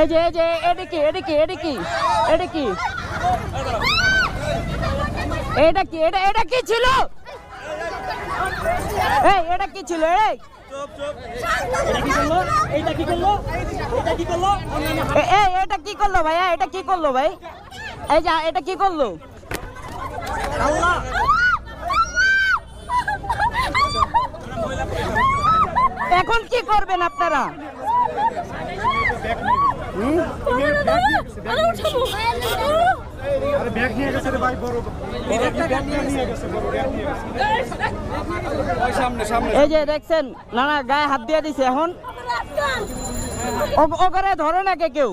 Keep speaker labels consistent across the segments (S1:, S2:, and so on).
S1: এই যে এটা কি এটা কি এটা কি এটা কি এটা কি এটা কি ছিল? এই এটা কি ছিল? এই এটা কি করলো ভাইয়া? এটা কি করলো ভাই? এই যে এটা কি করলো? এখন কি করবেন আপনারা? এই যে দেখছেন না গায়ে হাত দিয়ে দিছে। এখন ওখানে ধরে না কেউ।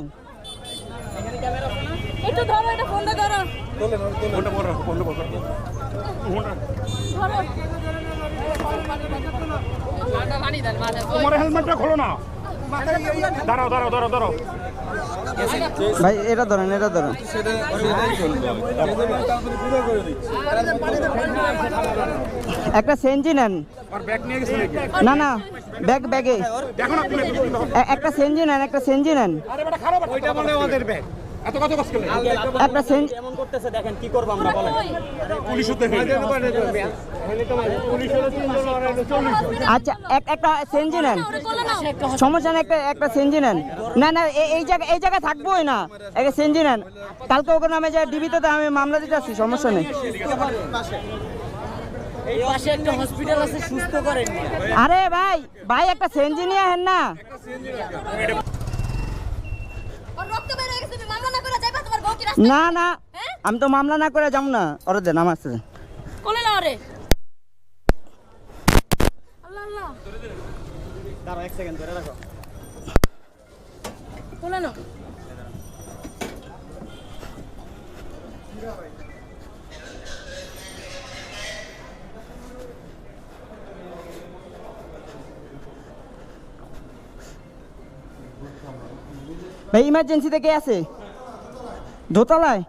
S2: একটু ধরো, এটা ফোনটা ধরো।
S3: তোমার হেলমেটটা খোলো না। দাঁড়াও।
S1: ভাই এটা ধরেন। একটা সেঞ্জি নেন। না ব্যাগে একটা সেঞ্জি নেন। একটা সেঞ্জি নেন। আচ্ছা একটা সেঞ্জি নেন, সমস্যা নেই। একটা সেঞ্জি নেন। না এই জায়গায় থাকবোই না। একটা সেঞ্জি নেন। কালকে ওকে নামে যে ডিবিতে আমি মামলা দিতে আসছি, সমস্যা নেই। আরে ভাই একটা সেঞ্জি নিয়ে আহেন না। না আমি তো মামলা না করে যাবো না। ওরে দেন আমার সাথে
S2: কোলে না রে। আল্লাহ
S4: দাঁড়াও, এক সেকেন্ড ধরে রাখো।
S2: কোলে না।
S1: ভাই ইমার্জেন্সিতে কে আছে দোতলায়?